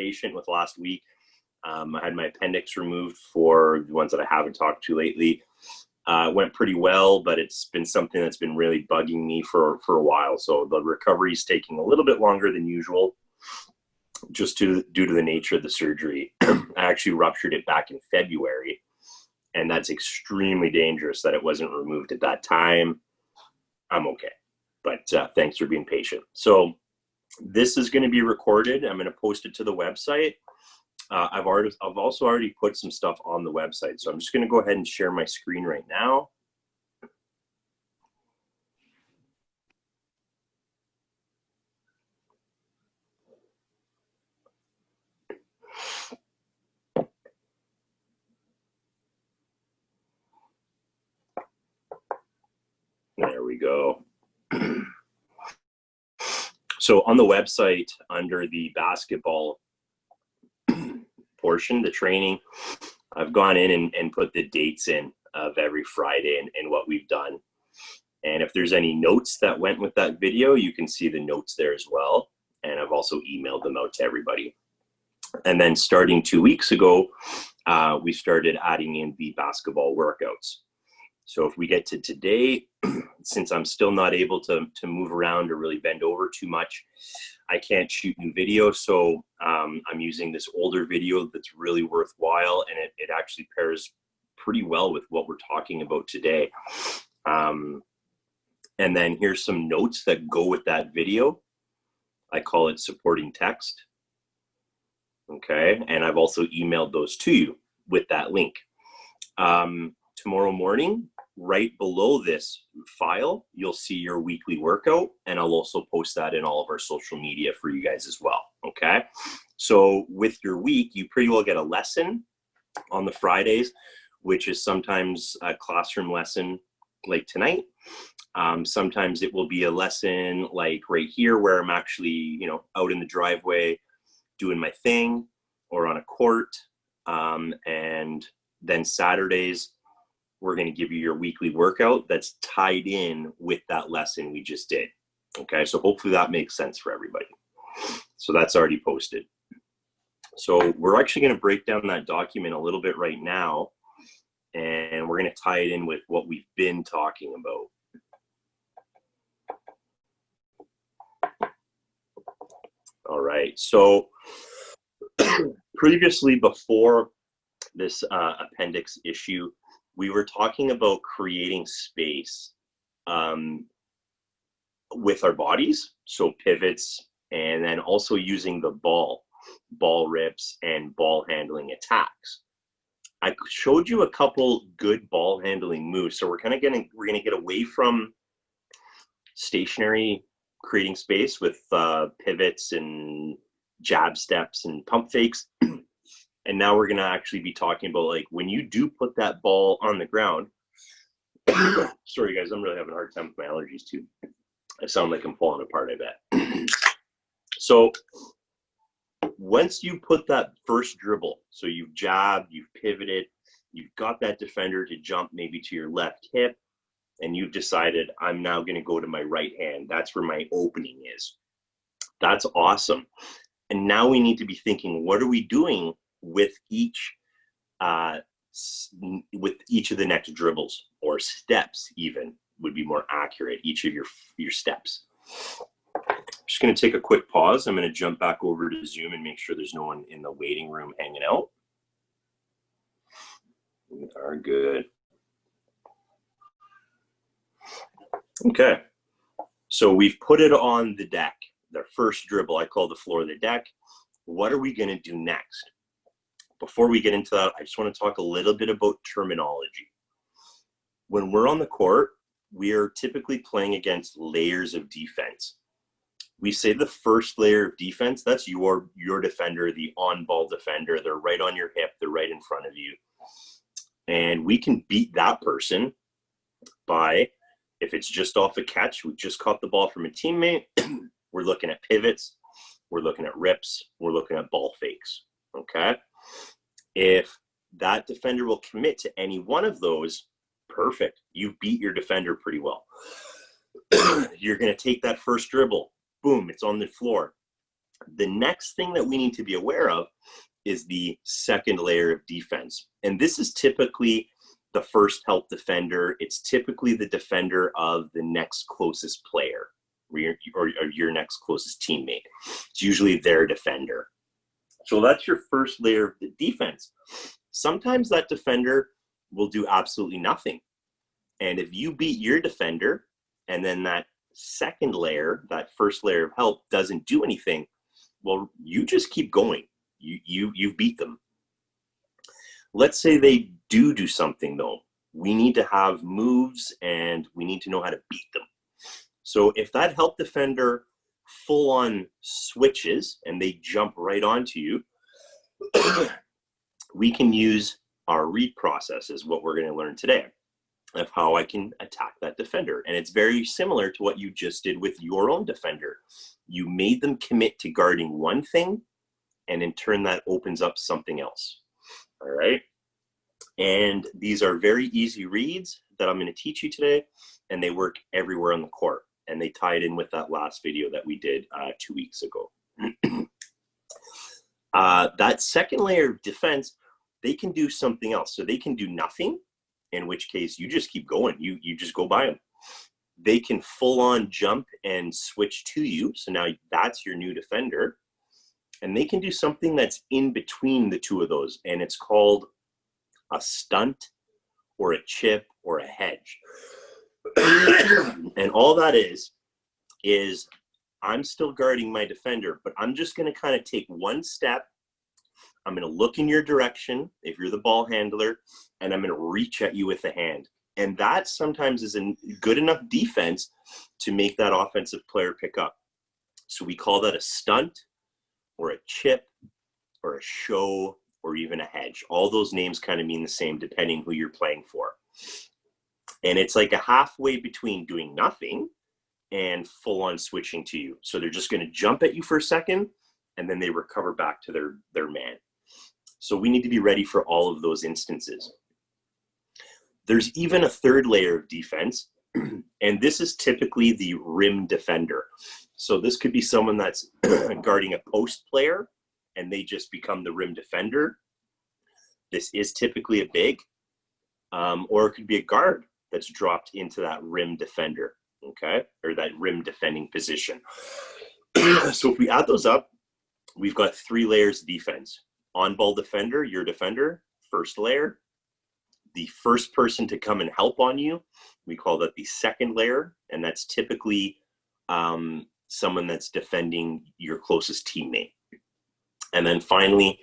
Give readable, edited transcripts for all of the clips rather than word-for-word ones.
patient with last week. I had my appendix removed for the ones that I haven't talked to lately. Went pretty well, but it's been something that's been really bugging me for a while. So the recovery is taking a little bit longer than usual, just due to the nature of the surgery. I actually ruptured it back in February, and that's extremely dangerous that it wasn't removed at that time. I'm okay, but thanks for being patient. So this is going to be recorded. I'm going to post it to the website. I've also already put some stuff on the website, so I'm just going to go ahead and share my screen right now. There we go. So on the website, under the basketball portion, the training, I've gone in and put the dates in of every Friday and what we've done. And if there's any notes that went with that video, you can see the notes there as well. And I've also emailed them out to everybody. And then starting 2 weeks ago, we started adding in the basketball workouts. So if we get to today, since I'm still not able to move around or really bend over too much, I can't shoot new video. So I'm using this older video that's really worthwhile, and it actually pairs pretty well with what we're talking about today. And then here's some notes that go with that video. I call it supporting text. Okay, and I've also emailed those to you with that link. Tomorrow morning, right below this file, you'll see your weekly workout, and I'll also post that in all of our social media for you guys as well. Okay, so with your week, you pretty well get a lesson on the Fridays, which is sometimes a classroom lesson like tonight. Sometimes it will be a lesson like right here, where I'm actually, out in the driveway doing my thing, or on a court. And then Saturdays, we're going to give you your weekly workout that's tied in with that lesson we just did. Okay, so hopefully that makes sense for everybody. So that's already posted. So we're actually going to break down that document a little bit right now, and we're going to tie it in with what we've been talking about. All right, so previously, before this appendix issue, we were talking about creating space with our bodies, so pivots, and then also using the ball rips and ball handling attacks. I showed you a couple good ball handling moves, so we're gonna get away from stationary creating space with pivots and jab steps and pump fakes. And now we're going to actually be talking about, like, when you do put that ball on the ground. Sorry guys, I'm really having a hard time with my allergies too. I sound like I'm falling apart, I bet. So once you put that first dribble, so you've jabbed, you've pivoted, you've got that defender to jump maybe to your left hip, and you've decided, I'm now going to go to my right hand. That's where my opening is. That's awesome. And now we need to be thinking, what are we doing with each of the next dribbles, or steps even would be more accurate, each of your steps. I'm just going to take a quick pause. I'm going to jump back over to Zoom and make sure there's no one in the waiting room hanging out. We are good. Okay, so we've put it on the deck. The first dribble, I call the floor of the deck. What are we going to do next? Before we get into that, I just want to talk a little bit about terminology. When we're on the court, we are typically playing against layers of defense. We say the first layer of defense, that's your defender, the on-ball defender. They're right on your hip. They're right in front of you. And we can beat that person by, if it's just off a catch, we just caught the ball from a teammate, we're looking at pivots, we're looking at rips, we're looking at ball fakes, okay? If that defender will commit to any one of those, perfect. You've beat your defender pretty well. You're going to take that first dribble, boom, it's on the floor. The next thing that we need to be aware of is the second layer of defense. And this is typically the first help defender. It's typically the defender of the next closest player or your next closest teammate. It's usually their defender. So that's your first layer of the defense. Sometimes that defender will do absolutely nothing. And if you beat your defender and then that second layer, that first layer of help doesn't do anything, well, you just keep going. You've beat them. Let's say they do something though. We need to have moves and we need to know how to beat them. So if that help defender full on switches and they jump right onto you, we can use our read process is what we're going to learn today of how I can attack that defender. And it's very similar to what you just did with your own defender. You made them commit to guarding one thing, and in turn that opens up something else. All right. And these are very easy reads that I'm going to teach you today, and they work everywhere on the court. And they tie it in with that last video that we did 2 weeks ago. That second layer of defense, they can do something else. So they can do nothing, in which case you just keep going. You just go by them. They can full on jump and switch to you. So now that's your new defender. And they can do something that's in between the two of those. And it's called a stunt or a chip or a hedge. And all that is I'm still guarding my defender, but I'm just going to kind of take one step. I'm going to look in your direction if you're the ball handler, and I'm going to reach at you with the hand. And that sometimes is a good enough defense to make that offensive player pick up. So we call that a stunt or a chip or a show or even a hedge. All those names kind of mean the same depending who you're playing for. And it's like a halfway between doing nothing and full on switching to you. So they're just going to jump at you for a second and then they recover back to their man. So we need to be ready for all of those instances. There's even a third layer of defense, and this is typically the rim defender. So this could be someone that's guarding a post player and they just become the rim defender. This is typically a big, or it could be a guard that's dropped into that rim defender, okay? Or that rim defending position. So if we add those up, we've got 3 layers of defense. On-ball defender, your defender, first layer. The first person to come and help on you, we call that the second layer, and that's typically someone that's defending your closest teammate. And then finally,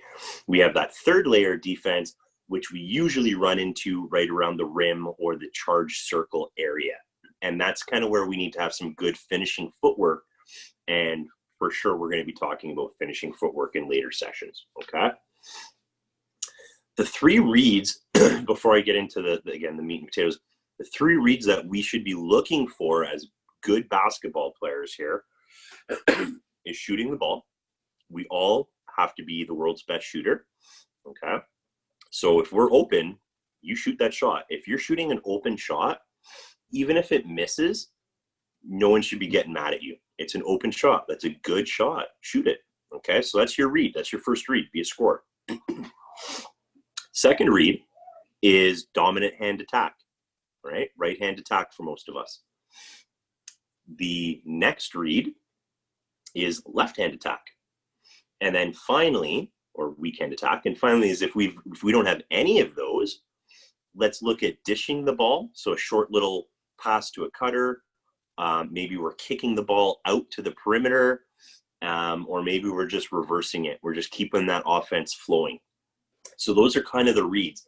we have that third layer of defense, which we usually run into right around the rim or the charge circle area. And that's kind of where we need to have some good finishing footwork. And for sure, we're going to be talking about finishing footwork in later sessions, okay? The 3 reads, before I get into the meat and potatoes, the 3 reads that we should be looking for as good basketball players here is shooting the ball. We all have to be the world's best shooter, okay? So if we're open, you shoot that shot. If you're shooting an open shot, even if it misses, no one should be getting mad at you. It's an open shot. That's a good shot. Shoot it, okay? So that's your read. That's your first read. Be a scorer. Second read is dominant hand attack, right? Right hand attack for most of us. The next read is left hand attack. And then finally, or weak hand attack. And finally is if we don't have any of those, let's look at dishing the ball. So a short little pass to a cutter. Maybe we're kicking the ball out to the perimeter, or maybe we're just reversing it. We're just keeping that offense flowing. So those are kind of the reads.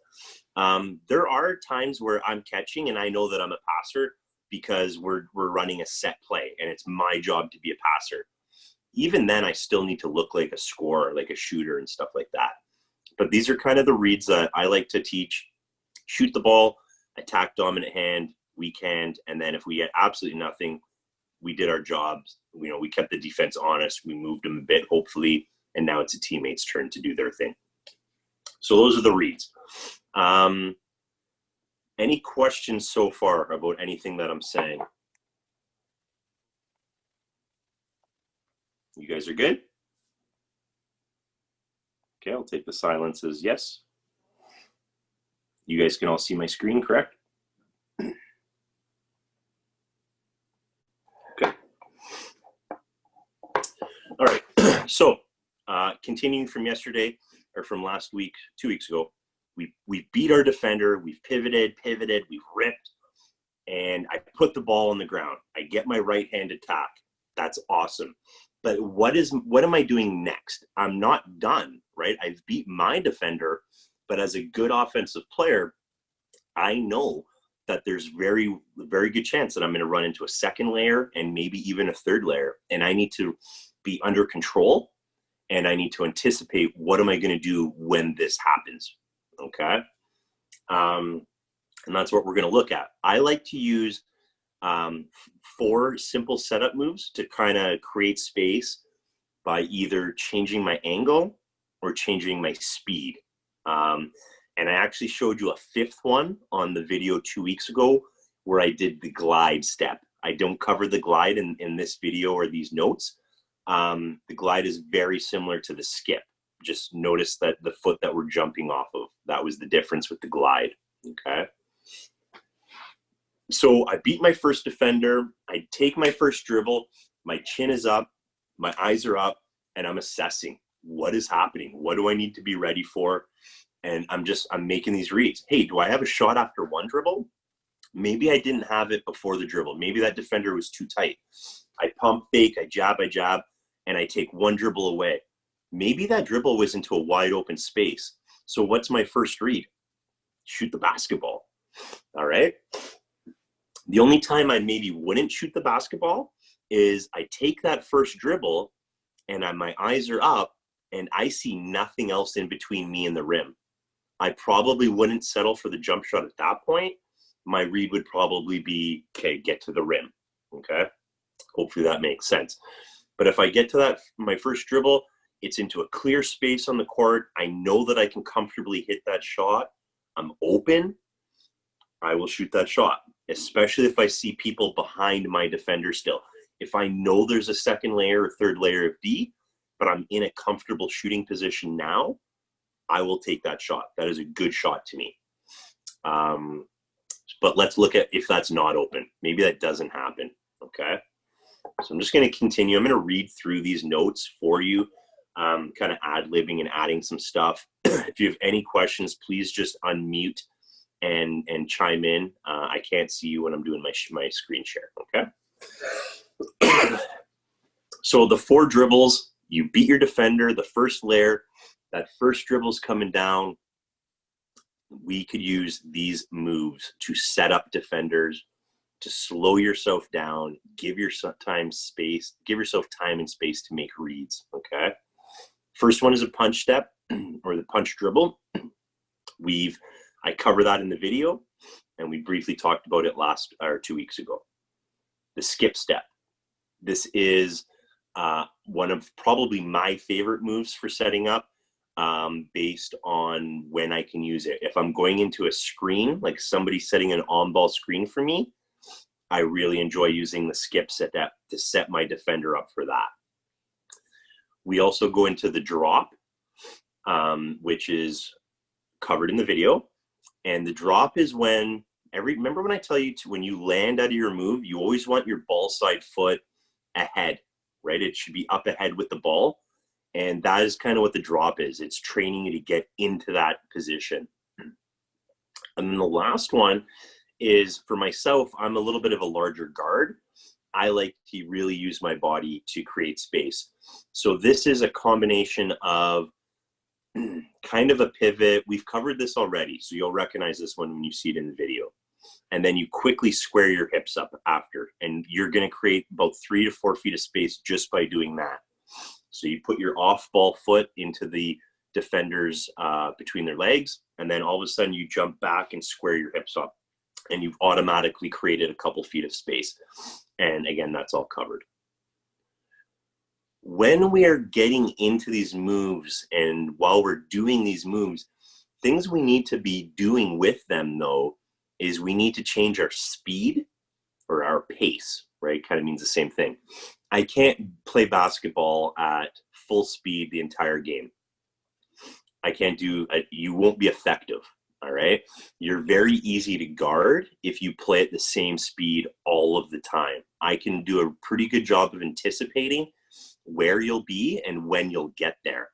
There are times where I'm catching and I know that I'm a passer because we're running a set play and it's my job to be a passer. Even then, I still need to look like a scorer, like a shooter and stuff like that. But these are kind of the reads that I like to teach. Shoot the ball, attack dominant hand, weak hand, and then if we get absolutely nothing, we did our jobs. You know, we kept the defense honest. We moved them a bit, hopefully, and now it's a teammate's turn to do their thing. So those are the reads. Any questions so far about anything that I'm saying? You guys are good? Okay, I'll take the silence as yes. You guys can all see my screen, correct? Okay. All right, so continuing from yesterday, or from last week, 2 weeks ago, we beat our defender, we've pivoted, we've ripped, and I put the ball on the ground. I get my right hand attack. That's awesome. But what am I doing next? I'm not done, right? I've beat my defender, but as a good offensive player, I know that there's very, very good chance that I'm going to run into a second layer and maybe even a third layer. And I need to be under control, and I need to anticipate what am I going to do when this happens. Okay. And that's what we're going to look at. I like to use 4 simple setup moves to kind of create space by either changing my angle or changing my speed. And I actually showed you a 5th one on the video 2 weeks ago where I did the glide step. I don't cover the glide in this video or these notes. The glide is very similar to the skip. Just notice that the foot that we're jumping off of, that was the difference with the glide, okay? So I beat my first defender, I take my first dribble, my chin is up, my eyes are up, and I'm assessing what is happening. What do I need to be ready for? And I'm making these reads. Hey, do I have a shot after one dribble? Maybe I didn't have it before the dribble. Maybe that defender was too tight. I pump fake, I jab, and I take one dribble away. Maybe that dribble was into a wide open space. So what's my first read? Shoot the basketball, all right? The only time I maybe wouldn't shoot the basketball is I take that first dribble and my eyes are up and I see nothing else in between me and the rim. I probably wouldn't settle for the jump shot at that point. My read would probably be, okay, get to the rim, okay? Hopefully that makes sense. But if I get to that, my first dribble, it's into a clear space on the court. I know that I can comfortably hit that shot. I'm open. I will shoot that shot, especially if I see people behind my defender still. If I know there's a second layer or third layer of D, but I'm in a comfortable shooting position now, I will take that shot. That is a good shot to me. But let's look at if that's not open. Maybe that doesn't happen, okay? So I'm just going to continue. I'm going to read through these notes for you, kind of ad-libbing and adding some stuff. If you have any questions, please just unmute and chime in. I can't see you when I'm doing my screen share, okay? So the 4 dribbles, you beat your defender, the first layer, that first dribble's coming down. We could use these moves to set up defenders, to slow yourself down, give yourself time and space to make reads, okay? First one is a punch step or the punch dribble. I cover that in the video, and we briefly talked about it 2 weeks ago. The skip step. This is one of probably my favorite moves for setting up, based on when I can use it. If I'm going into a screen, like somebody setting an on-ball screen for me, I really enjoy using the skip set to set my defender up for that. We also go into the drop, which is covered in the video. And the drop is remember when I tell you when you land out of your move, you always want your ball side foot ahead, right? It should be up ahead with the ball. And that is kind of what the drop is. It's training you to get into that position. And then the last one is, for myself, I'm a little bit of a larger guard. I like to really use my body to create space. So this is a combination of kind of a pivot. We've covered this already, so you'll recognize this one when you see it in the video. And then you quickly square your hips up after, and you're going to create about 3 to 4 feet of space just by doing that. So you put your off-ball foot into the defenders between their legs, and then all of a sudden you jump back and square your hips up, and you've automatically created a couple feet of space. And again, that's all covered. When we are getting into these moves and while we're doing these moves, things we need to be doing with them, though, is we need to change our speed or our pace, right? Kind of means the same thing. I can't play basketball at full speed the entire game. I can't do, you won't be effective. All right. You're very easy to guard if you play at the same speed all of the time. I can do a pretty good job of anticipating where you'll be and when you'll get there,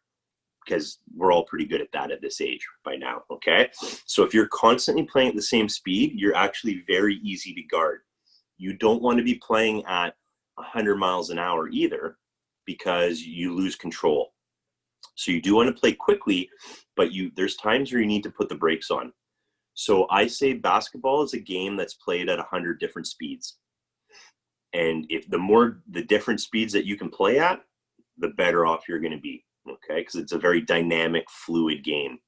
because we're all pretty good at that at this age by now. Okay. So if you're constantly playing at the same speed, you're actually very easy to guard. You don't want to be playing at 100 miles an hour either, because you lose control. So you do want to play quickly, but there's times where you need to put the brakes on. So I say basketball is a game that's played at 100 different speeds. And if the different speeds that you can play at, the better off you're going to be, okay? Because it's a very dynamic, fluid game.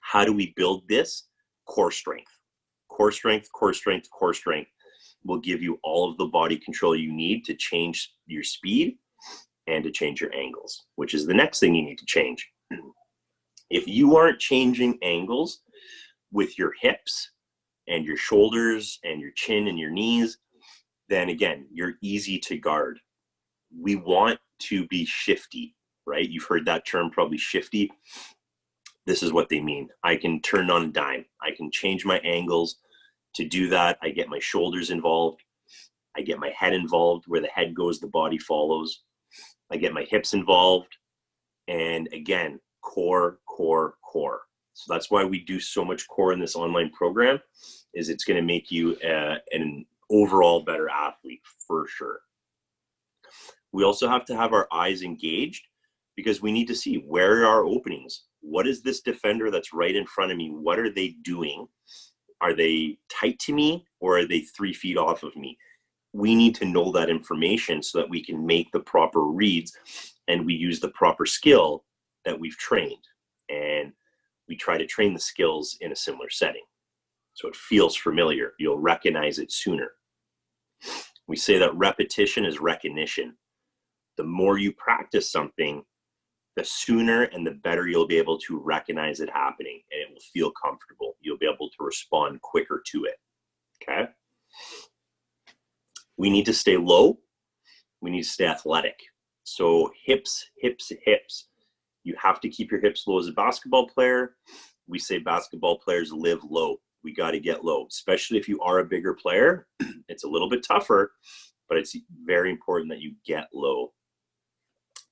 How do we build this? Core strength. Core strength, core strength, core strength will give you all of the body control you need to change your speed and to change your angles, which is the next thing you need to change. If you aren't changing angles with your hips and your shoulders and your chin and your knees, then again, you're easy to guard. We want to be shifty, right? You've heard that term probably, shifty. This is what they mean. I can turn on a dime. I can change my angles. To do that, I get my shoulders involved. I get my head involved. Where the head goes, the body follows. I get my hips involved. And again, core, core, core. So that's why we do so much core in this online program, is it's going to make you an overall better athlete for sure. We also have to have our eyes engaged, because we need to see, where are our openings? What is this defender that's right in front of me? What are they doing? Are they tight to me, or are they 3 feet off of me? We need to know that information so that we can make the proper reads, and we use the proper skill that we've trained. And we try to train the skills in a similar setting, so it feels familiar. You'll recognize it sooner. We say that repetition is recognition. The more you practice something, the sooner and the better you'll be able to recognize it happening, and it will feel comfortable. You'll be able to respond quicker to it, okay? We need to stay low. We need to stay athletic. So hips, hips, hips. You have to keep your hips low as a basketball player. We say basketball players live low. We got to get low, especially if you are a bigger player. It's a little bit tougher, but it's very important that you get low.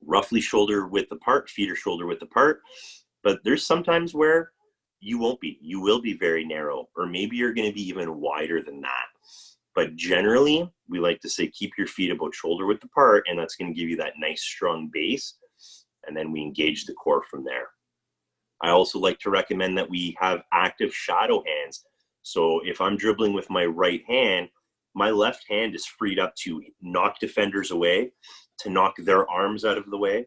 Roughly shoulder width apart, feet are shoulder width apart. But there's sometimes where you won't be. You will be very narrow, or maybe you're going to be even wider than that. But generally, we like to say keep your feet about shoulder width apart, and that's going to give you that nice strong base. And then we engage the core from there. I also like to recommend that we have active shadow hands. So if I'm dribbling with my right hand, my left hand is freed up to knock defenders away, to knock their arms out of the way.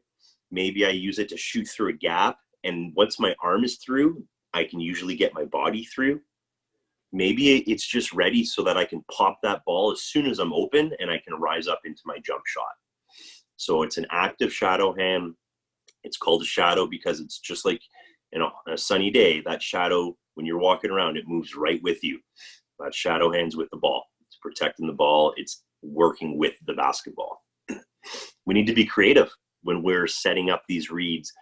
Maybe I use it to shoot through a gap. And once my arm is through, I can usually get my body through. Maybe it's just ready so that I can pop that ball as soon as I'm open, and I can rise up into my jump shot. So it's an active shadow hand. It's called a shadow because it's just like, on a sunny day, that shadow, when you're walking around, it moves right with you. That shadow hand's with the ball. It's protecting the ball. It's working with the basketball. We need to be creative when we're setting up these reads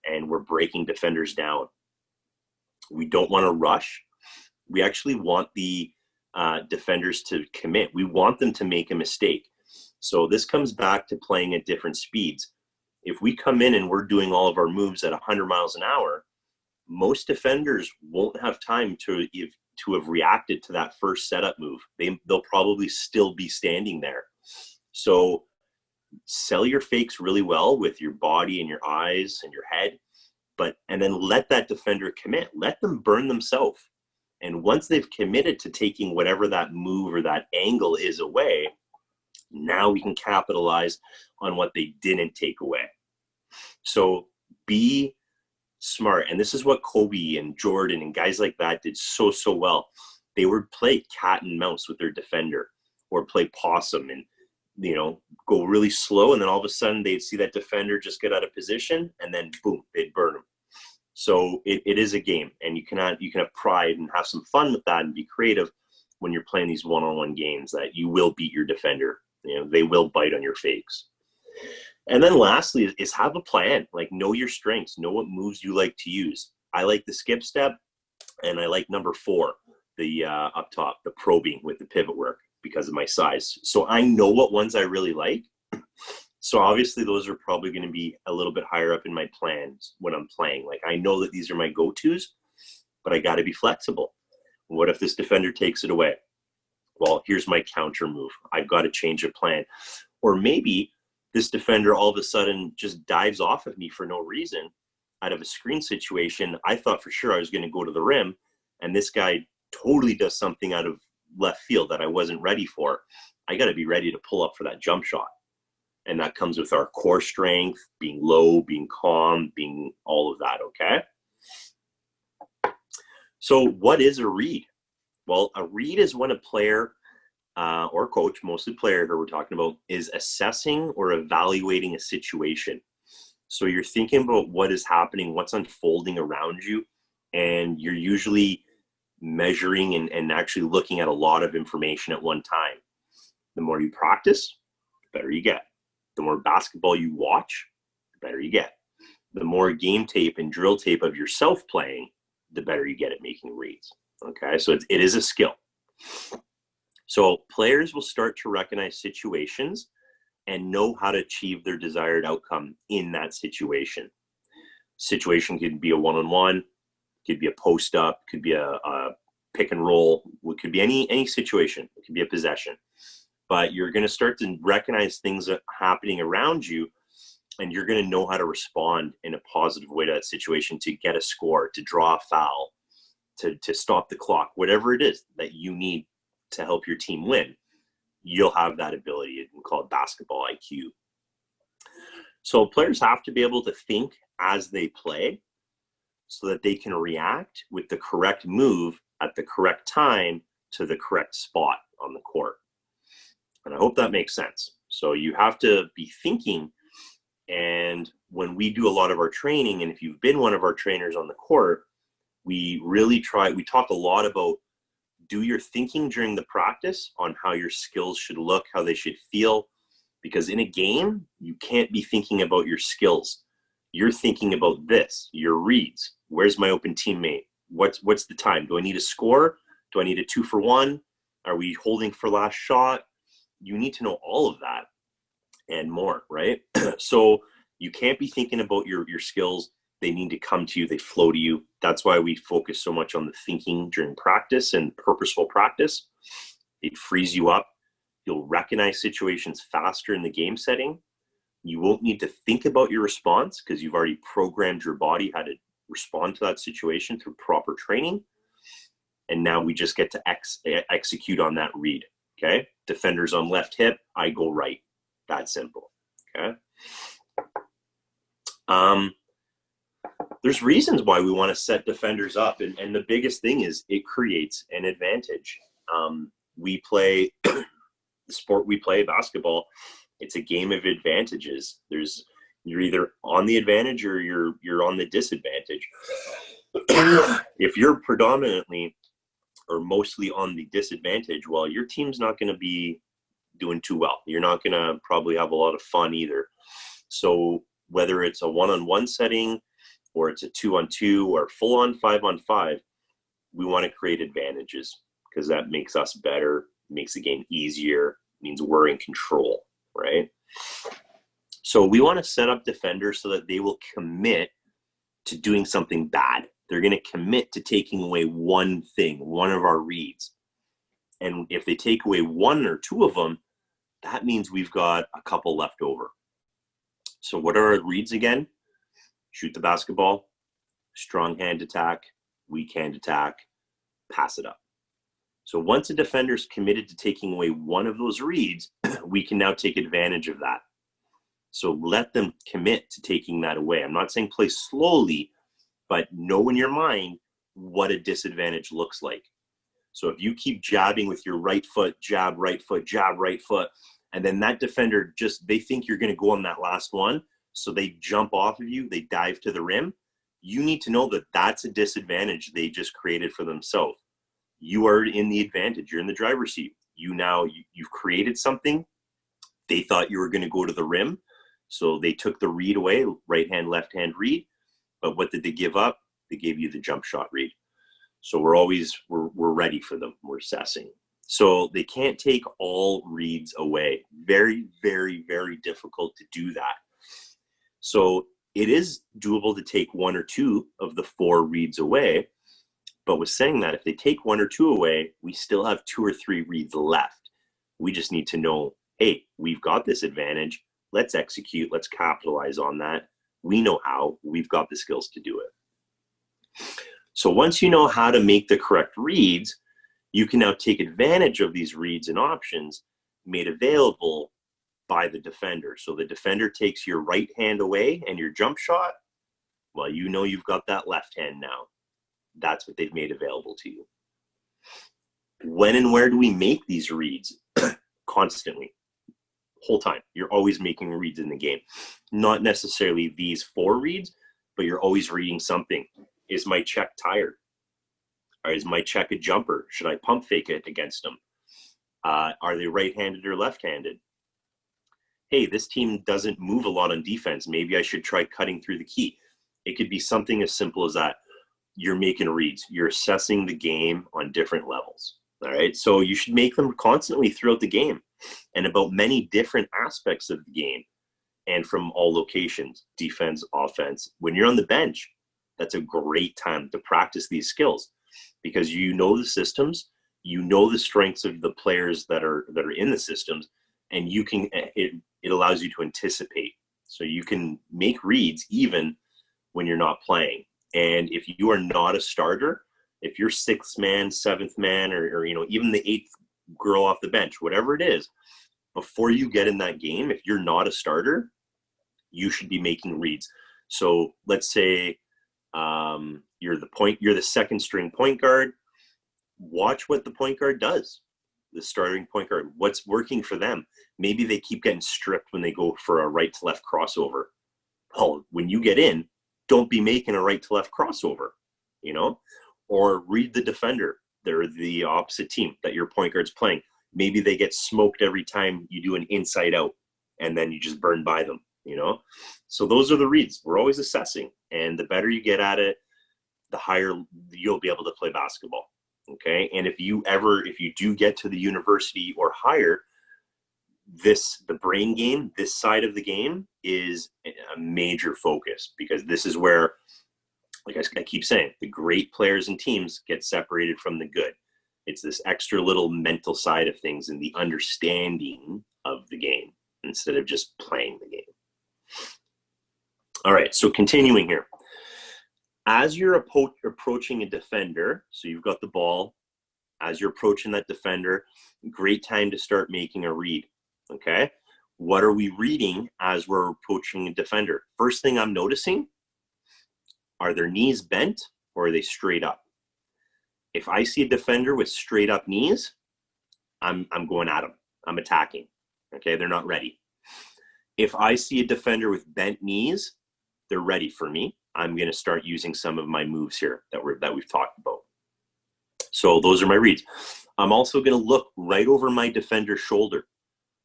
and we're breaking defenders down. We don't want to rush. We actually want the defenders to commit. We want them to make a mistake. So this comes back to playing at different speeds. If we come in and we're doing all of our moves at 100 miles an hour, most defenders won't have time to have reacted to that first setup move. They'll probably still be standing there. So sell your fakes really well with your body and your eyes and your head, and then let that defender commit. Let them burn themselves. And once they've committed to taking whatever that move or that angle is away, now we can capitalize on what they didn't take away. So be smart. And this is what Kobe and Jordan and guys like that did so well. They would play cat and mouse with their defender, or play possum and, go really slow. And then all of a sudden they'd see that defender just get out of position, and then boom, they'd burn them. So it is a game, and you can have pride and have some fun with that and be creative when you're playing these one-on-one games, that you will beat your defender. They will bite on your fakes. And then lastly is have a plan. Like, know your strengths, know what moves you like to use. I like the skip step, and I like number 4, the up top, the probing with the pivot work, because of my size. So I know what ones I really like. So obviously those are probably going to be a little bit higher up in my plans when I'm playing. Like, I know that these are my go-tos, but I got to be flexible. What if this defender takes it away? Well, here's my counter move. I've got to change a plan. Or maybe this defender all of a sudden just dives off of me for no reason out of a screen situation. I thought for sure I was going to go to the rim, and this guy totally does something out of left field that I wasn't ready for. I got to be ready to pull up for that jump shot. And that comes with our core strength, being low, being calm, being all of that, okay? So what is a read? Well, a read is when a player or coach, mostly player here we're talking about, is assessing or evaluating a situation. So you're thinking about what is happening, what's unfolding around you, and you're usually measuring and actually looking at a lot of information at one time. The more you practice, the better you get. The more basketball you watch, the better you get. The more game tape and drill tape of yourself playing, the better you get at making reads. Okay, so it is a skill. So players will start to recognize situations and know how to achieve their desired outcome in that situation. Situation could be a one-on-one, could be a post-up, could be a pick and roll, it could be any situation. It could be a possession. But you're going to start to recognize things happening around you, and you're going to know how to respond in a positive way to that situation, to get a score, to draw a foul, to stop the clock, whatever it is that you need to help your team win. You'll have that ability. We call it basketball IQ. So players have to be able to think as they play so that they can react with the correct move at the correct time to the correct spot on the court. And I hope that makes sense. So you have to be thinking, and when we do a lot of our training, and if you've been one of our trainers on the court, we talk a lot about do your thinking during the practice on how your skills should look, how they should feel, because in a game, you can't be thinking about your skills. You're thinking about this, your reads. Where's my open teammate? What's the time? Do I need a score? Do I need a 2-for-1? Are we holding for last shot? You need to know all of that and more, right? So you can't be thinking about your skills. They need to come to you. They flow to you. That's why we focus so much on the thinking during practice and purposeful practice. It frees you up. You'll recognize situations faster in the game setting. You won't need to think about your response because you've already programmed your body how to respond to that situation through proper training. And now we just get to execute on that read. Okay, defenders on left hip, I go right. That simple. Okay. There's reasons why we want to set defenders up, and the biggest thing is it creates an advantage. We play the sport we play, basketball. It's a game of advantages. You're either on the advantage or you're on the disadvantage. If you're predominantly or mostly on the disadvantage, well, your team's not going to be doing too well. You're not going to probably have a lot of fun either. So whether it's a one-on-one setting or it's a 2-on-2 or full-on 5-on-5, we want to create advantages because that makes us better, makes the game easier, means we're in control, right? So we want to set up defenders so that they will commit to doing something bad. They're going to commit to taking away one thing, one of our reads. And if they take away one or two of them, that means we've got a couple left over. So what are our reads again? Shoot the basketball, strong hand attack, weak hand attack, pass it up. So once a defender's committed to taking away one of those reads, we can now take advantage of that. So let them commit to taking that away. I'm not saying play slowly, but know in your mind what a disadvantage looks like. So if you keep jabbing with your right foot, jab, right foot, jab, right foot, and then that defender they think you're going to go on that last one, so they jump off of you, they dive to the rim, you need to know that that's a disadvantage they just created for themselves. You are in the advantage. You're in the driver's seat. You've created something. They thought you were going to go to the rim, So they took the read away, right hand, left hand read. But what did they give up? They gave you the jump shot read. So we're ready for them. We're assessing. So they can't take all reads away. Very, very, very difficult to do that. So it is doable to take 1 or 2 of the 4 reads away. But with saying that, if they take 1 or 2 away, we still have 2 or 3 reads left. We just need to know, hey, we've got this advantage. Let's execute. Let's capitalize on that. We know how. We've got the skills to do it. So once you know how to make the correct reads, you can now take advantage of these reads and options made available by the defender. So the defender takes your right hand away and your jump shot. Well, you know you've got that left hand now. That's what they've made available to you. When and where do we make these reads? Constantly. Whole time. You're always making reads in the game. Not necessarily these 4 reads, but you're always reading something. Is my check tired? Or is my check a jumper? Should I pump fake it against them? Are they right-handed or left-handed? Hey, this team doesn't move a lot on defense. Maybe I should try cutting through the key. It could be something as simple as that. You're making reads. You're assessing the game on different levels. All right. So you should make them constantly throughout the game and about many different aspects of the game and from all locations, defense, offense. When you're on the bench, that's a great time to practice these skills because you know the systems, you know the strengths of the players that are in the systems, and you can it allows you to anticipate. So you can make reads even when you're not playing. And if you are not a starter, if you're 6th man, 7th man, or even the 8th girl off the bench, whatever it is, before you get in that game, if you're not a starter, you should be making reads. So let's say you're the second string point guard. Watch what the point guard does. The starting point guard, what's working for them? Maybe they keep getting stripped when they go for a right to left crossover. Well, when you get in, don't be making a right to left crossover, or read the defender. They're the opposite team that your point guard's playing. Maybe they get smoked every time you do an inside out and then you just burn by them, So those are the reads. We're always assessing, and the better you get at it, the higher you'll be able to play basketball. Okay. And if you do get to the university or higher, the brain game, this side of the game is a major focus, because this is where, like I keep saying, the great players and teams get separated from the good. It's this extra little mental side of things and the understanding of the game instead of just playing the game. All right. So continuing here. As you're approaching a defender, so you've got the ball, as you're approaching that defender, great time to start making a read, okay? What are we reading as we're approaching a defender? First thing I'm noticing, are their knees bent or are they straight up? If I see a defender with straight up knees, I'm going at them. I'm attacking, okay? They're not ready. If I see a defender with bent knees, they're ready for me. I'm going to start using some of my moves here that we've talked about. So those are my reads. I'm also going to look right over my defender's shoulder.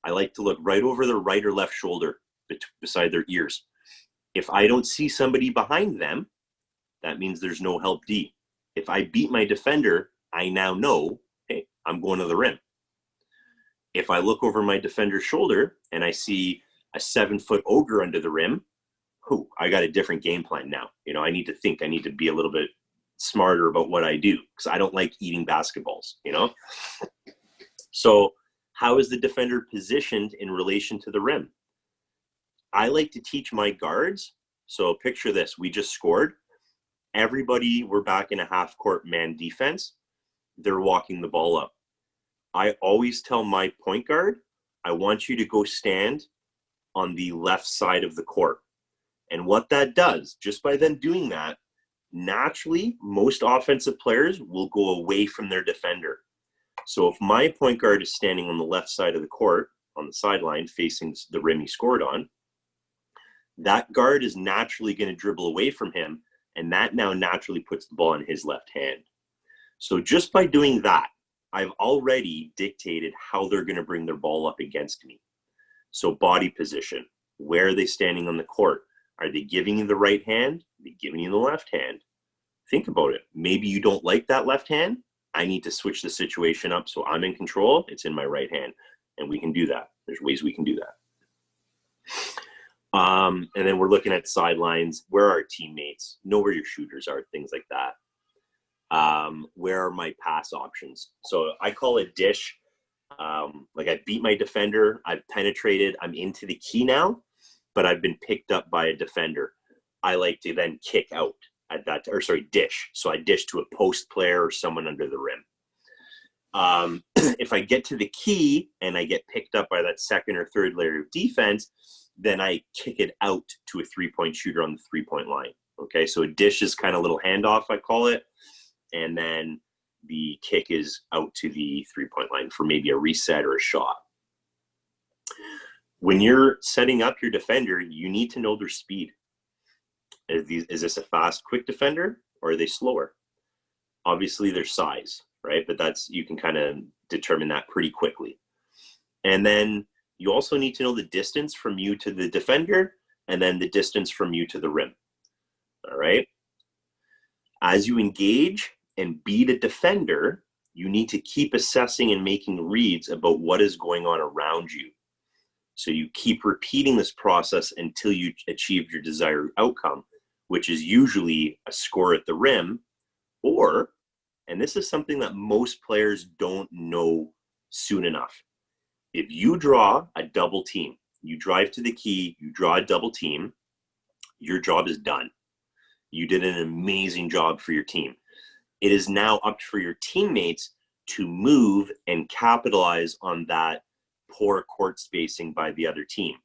I like to look right over their right or left shoulder beside their ears. If I don't see somebody behind them, that means there's no help D. If I beat my defender, I now know, hey, I'm going to the rim. If I look over my defender's shoulder and I see a 7-foot ogre under the rim, I got a different game plan now. I need to think. I need to be a little bit smarter about what I do, because I don't like eating basketballs, So how is the defender positioned in relation to the rim? I like to teach my guards. So picture this. We just scored. We're back in a half-court man defense. They're walking the ball up. I always tell my point guard, I want you to go stand on the left side of the court. And what that does, just by them doing that, naturally, most offensive players will go away from their defender. So if my point guard is standing on the left side of the court, on the sideline, facing the rim he scored on, that guard is naturally going to dribble away from him, and that now naturally puts the ball in his left hand. So just by doing that, I've already dictated how they're going to bring their ball up against me. So body position. Where are they standing on the court? Are they giving you the right hand? Are they giving you the left hand? Think about it. Maybe you don't like that left hand. I need to switch the situation up so I'm in control. It's in my right hand. And we can do that. There's ways we can do that. And then we're looking at sidelines. Where are our teammates? Know where your shooters are, things like that. Where are my pass options? So I call it dish. Like I beat my defender. I've penetrated. I'm into the key now, but I've been picked up by a defender. I like to then kick out at that, or sorry, dish. So I dish to a post player or someone under the rim. If I get to the key and I get picked up by that second or third layer of defense, then I kick it out to a 3-point shooter on the 3-point line. Okay, so a dish is kind of a little handoff, I call it. And then the kick is out to the 3-point line for maybe a reset or a shot. When you're setting up your defender, you need to know their speed. Is this a fast, quick defender, or are they slower? Obviously, their size, right? But you can kind of determine that pretty quickly. And then you also need to know the distance from you to the defender, and then the distance from you to the rim. All right? As you engage and beat a defender, you need to keep assessing and making reads about what is going on around you. So you keep repeating this process until you achieve your desired outcome, which is usually a score at the rim, or, and this is something that most players don't know soon enough. If you draw a double team, you drive to the key, you draw a double team, your job is done. You did an amazing job for your team. It is now up for your teammates to move and capitalize on that poor court spacing by the other team.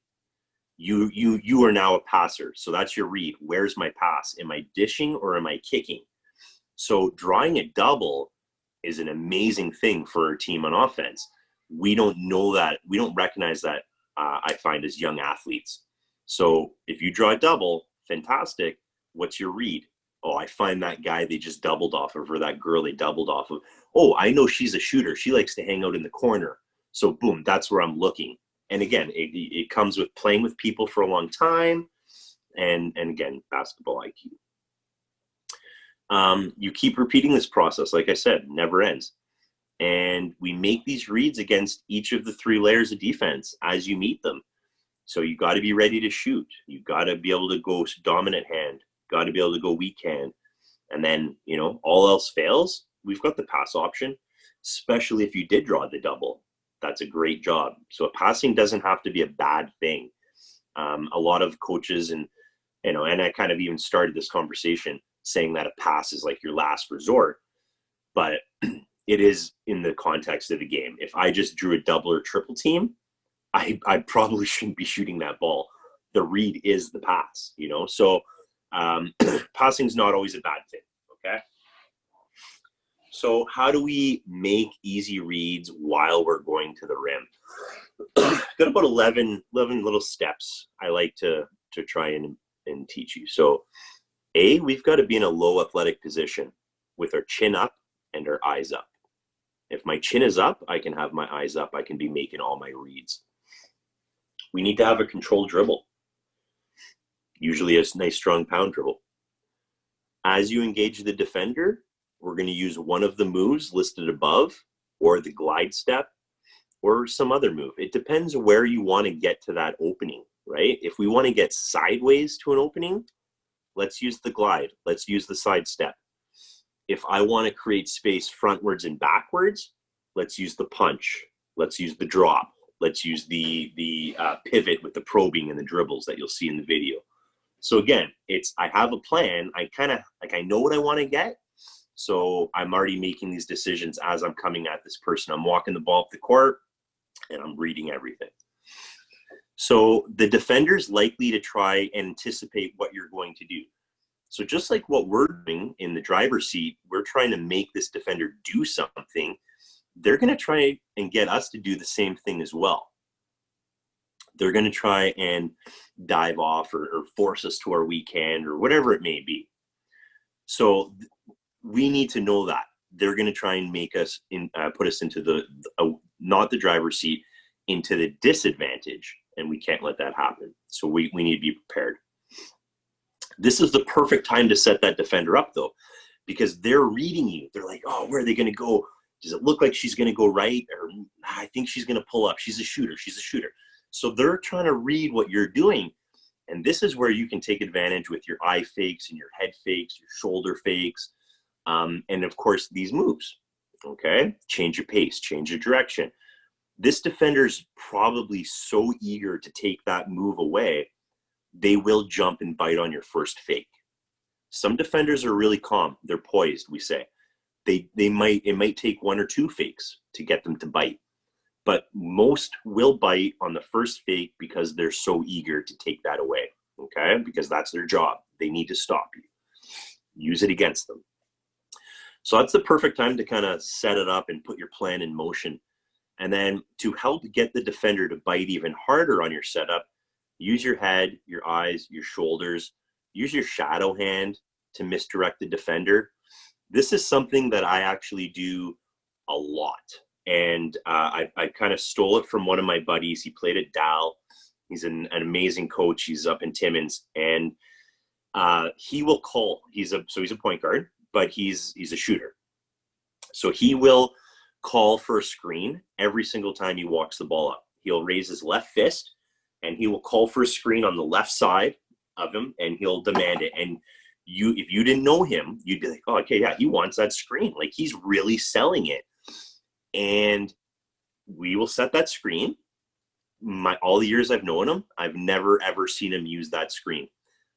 You are now a passer, so that's your read. Where's my pass? Am I dishing or am I kicking? So drawing a double is an amazing thing for our team on offense. We don't know that. We don't recognize that, I find, as young athletes. So if you draw a double, fantastic. What's your read? Oh, I find that guy they just doubled off of, or that girl they doubled off of. Oh, I know she's a shooter. She likes to hang out in the corner. So boom, that's where I'm looking. And again, it comes with playing with people for a long time, and again, basketball IQ. You keep repeating this process, like I said, never ends. And we make these reads against each of the 3 layers of defense as you meet them. So you got to be ready to shoot. You got to be able to go dominant hand, got to be able to go weak hand. And then, all else fails, we've got the pass option, especially if you did draw the double. That's a great job. So passing doesn't have to be a bad thing. A lot of coaches and I kind of even started this conversation saying that a pass is like your last resort, but it is in the context of the game. If I just drew a double or triple team, I probably shouldn't be shooting that ball. The read is the pass, So passing is not always a bad thing. Okay. So how do we make easy reads while we're going to the rim? Got about 11 little steps I like to try and teach you. So we've got to be in a low athletic position with our chin up and our eyes up. If my chin is up, I can have my eyes up. I can be making all my reads. We need to have a controlled dribble, usually a nice strong pound dribble. As you engage the defender, we're going to use one of the moves listed above, or the glide step, or some other move. It depends where you want to get to that opening, right? If we want to get sideways to an opening, let's use the glide. Let's use the side step. If I want to create space frontwards and backwards, let's use the punch. Let's use the drop. Let's use the pivot with the probing and the dribbles that you'll see in the video. So again, I have a plan. I know what I want to get. So I'm already making these decisions as I'm coming at this person. I'm walking the ball up the court and I'm reading everything. So the defender's likely to try and anticipate what you're going to do. So just like what we're doing in the driver's seat, we're trying to make this defender do something. They're going to try and get us to do the same thing as well. They're going to try and dive off or force us to our weak hand or whatever it may be. So we need to know that they're going to try and make us put us into not the driver's seat, into the disadvantage. and we can't let that happen. So we need to be prepared. This is the perfect time to set that defender up, though, because they're reading you. They're like, oh, where are they going to go? Does it look like she's going to go right? Or I think she's going to pull up. She's a shooter. She's a shooter. So they're trying to read what you're doing. And this is where you can take advantage with your eye fakes and your head fakes, your shoulder fakes, and of course, these moves. Okay? Change your pace, change your direction. This defender's probably so eager to take that move away, they will jump and bite on your first fake. Some defenders are really calm. They're poised, we say. It might take 1 or 2 fakes to get them to bite. But most will bite on the first fake because they're so eager to take that away, okay? Because that's their job. They need to stop you. Use it against them. So that's the perfect time to kind of set it up and put your plan in motion. And then to help get the defender to bite even harder on your setup, use your head, your eyes, your shoulders. Use your shadow hand to misdirect the defender. This is something that I actually do a lot. And I kind of stole it from one of my buddies. He played at Dal. He's an amazing coach. He's up in Timmins. And he will call. He's a point guard, but he's a shooter. So he will call for a screen every single time he walks the ball up. He'll raise his left fist, and he will call for a screen on the left side of him, and he'll demand it. And if you didn't know him, you'd be like, oh, okay, yeah, he wants that screen. Like, he's really selling it. And we will set that screen. All the years I've known him, I've never, ever seen him use that screen.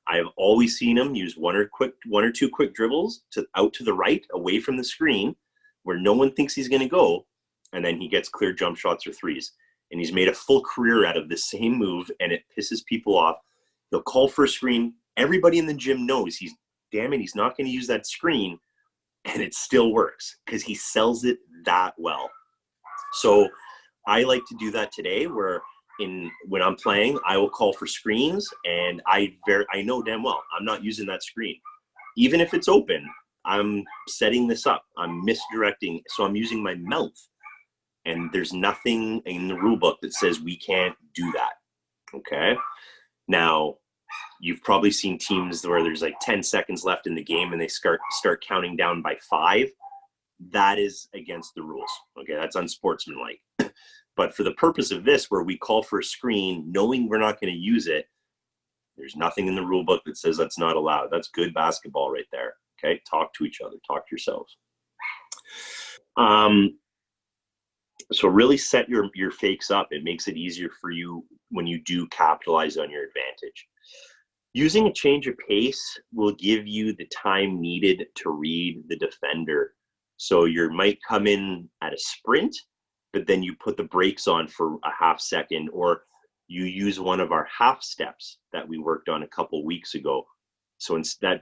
I've always seen him use one or two quick dribbles out to the right, away from the screen, where no one thinks he's going to go, and then he gets clear jump shots or threes. And he's made a full career out of the same move, and it pisses people off. He'll call for a screen. Everybody in the gym knows he's not going to use that screen, and it still works because he sells it that well. So I like to do that today, where when I'm playing, I will call for screens, and I know damn well I'm not using that screen. Even if it's open, I'm setting this up. I'm misdirecting, so I'm using my mouth. And there's nothing in the rule book that says we can't do that, okay? Now, you've probably seen teams where there's like 10 seconds left in the game and they start counting down by 5. That is against the rules, okay? That's unsportsmanlike. But for the purpose of this, where we call for a screen, knowing we're not going to use it, there's nothing in the rule book that says that's not allowed. That's good basketball right there, okay? Talk to each other, talk to yourselves. So really set your fakes up. It makes it easier for you when you do capitalize on your advantage. Using a change of pace will give you the time needed to read the defender. So you might come in at a sprint, but then you put the brakes on for a half second, or you use one of our half steps that we worked on a couple weeks ago. So that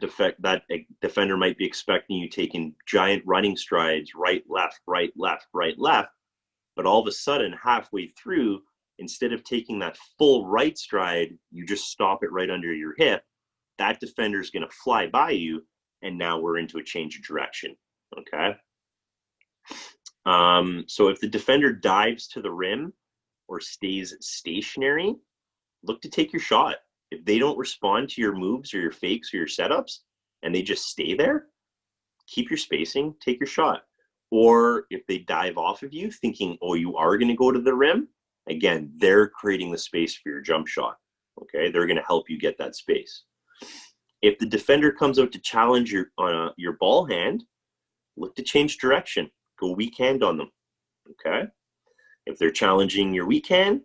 defender might be expecting you taking giant running strides, right, left, right, left, right, left. But all of a sudden, halfway through, instead of taking that full right stride, you just stop it right under your hip. That defender is going to fly by you, and now we're into a change of direction, okay? So if the defender dives to the rim or stays stationary, look to take your shot. If they don't respond to your moves or your fakes or your setups, and they just stay there, keep your spacing, take your shot. Or if they dive off of you thinking, oh, you are going to go to the rim, again, they're creating the space for your jump shot, okay? They're going to help you get that space. If the defender comes out to challenge your ball hand, look to change direction. Go weak hand on them, okay? If they're challenging your weak hand,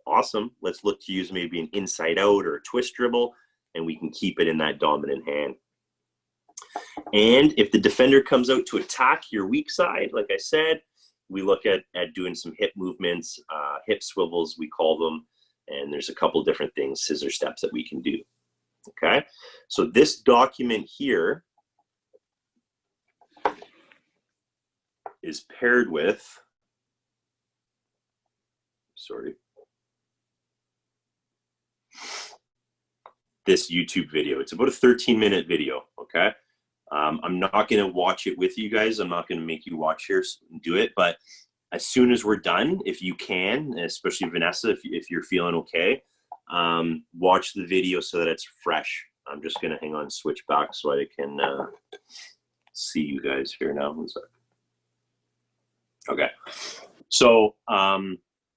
awesome. Let's look to use maybe an inside out or a twist dribble, and we can keep it in that dominant hand. And if the defender comes out to attack your weak side, like I said, we look at doing some hip movements, hip swivels, we call them. And there's a couple different things, scissor steps that we can do. Okay, so this document here is paired with, this YouTube video. It's about a 13-minute video, okay? I'm not going to watch it with you guys. I'm not going to make you watch here and do it, but as soon as we're done, if you can, especially Vanessa, if you're feeling okay, watch the video so that it's fresh. I'm just gonna hang on, switch back so I can see you guys here now. One sec. Okay, so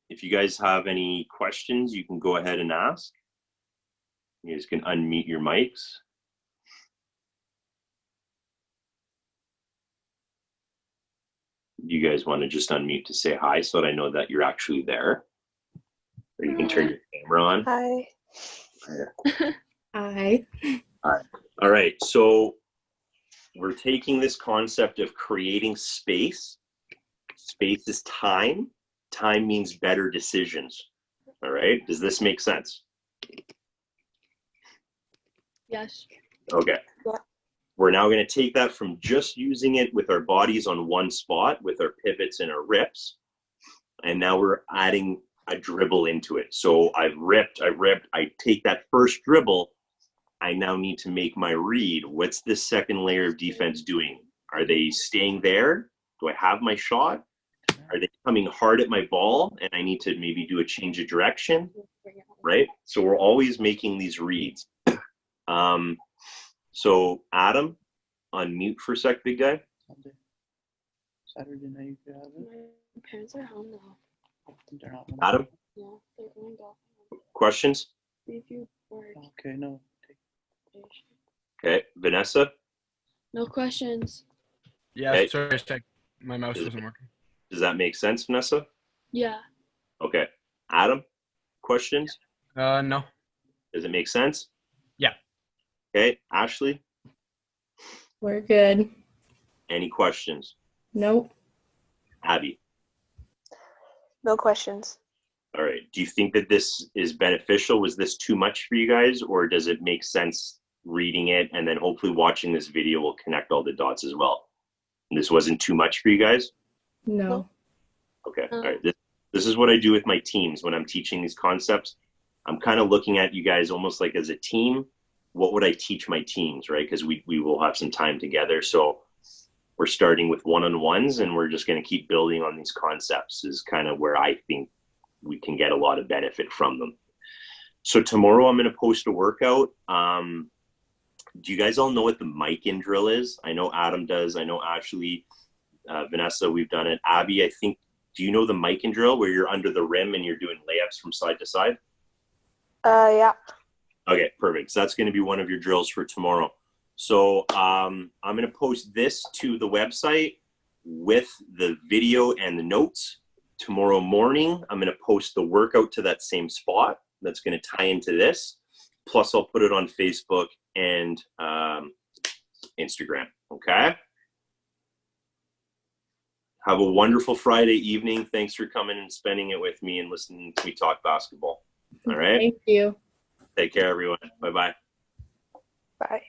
if you guys have any questions, you can go ahead and ask. You guys can unmute your mics. You guys want to just unmute to say hi so that I know that you're actually there? Or you can turn your camera on. Hi. Hi. All right, so we're taking this concept of creating space. Space is time. Time means better decisions. All right, does this make sense? Yes. Okay. Yeah. We're now going to take that from just using it with our bodies on one spot with our pivots and our rips. And now we're adding a dribble into it. So I've ripped, I take that first dribble. I now need to make my read. What's this second layer of defense doing? Are they staying there? Do I have my shot? Are they coming hard at my ball and I need to maybe do a change of direction? Right? So we're always making these reads. So Adam, unmute for a sec, big guy. Saturday night you could have it. My parents are home now. They're not Adam, Yeah, they're going golf. questions? If you were Okay, no. Okay, Vanessa, no questions. Yeah, Okay. sorry, just check. My mouse wasn't working. does that make sense, Vanessa? Yeah. Okay. Adam, questions? No. Does it make sense? Yeah. Okay, Ashley, We're good. any questions? Nope. Abby, No questions. all right. Do you think that this is beneficial? Was this too much for you guys, or does it make sense reading it and then hopefully watching this video will connect all the dots as well? And this wasn't too much for you guys? No. Okay, all right. This is what I do with my teams when I'm teaching these concepts. I'm kind of looking at you guys almost like as a team. What would I teach my teams, right? Because we will have some time together. So we're starting with one-on-ones and we're just going to keep building on these concepts is kind of where I think we can get a lot of benefit from them. So tomorrow I'm going to post a workout. Do you guys all know what the mic-in drill is? I know Adam does. I know Ashley, Vanessa, we've done it. Abby, I think, do you know the mic-in drill where you're under the rim and you're doing layups from side to side? Yeah. Okay, perfect. So that's going to be one of your drills for tomorrow. So I'm going to post this to the website with the video and the notes. Tomorrow morning, I'm going to post the workout to that same spot that's going to tie into this. Plus, I'll put it on Facebook and Instagram. Okay? Have a wonderful Friday evening. Thanks for coming and spending it with me and listening to me talk basketball. All right? Thank you. Take care, everyone. Bye-bye. Bye.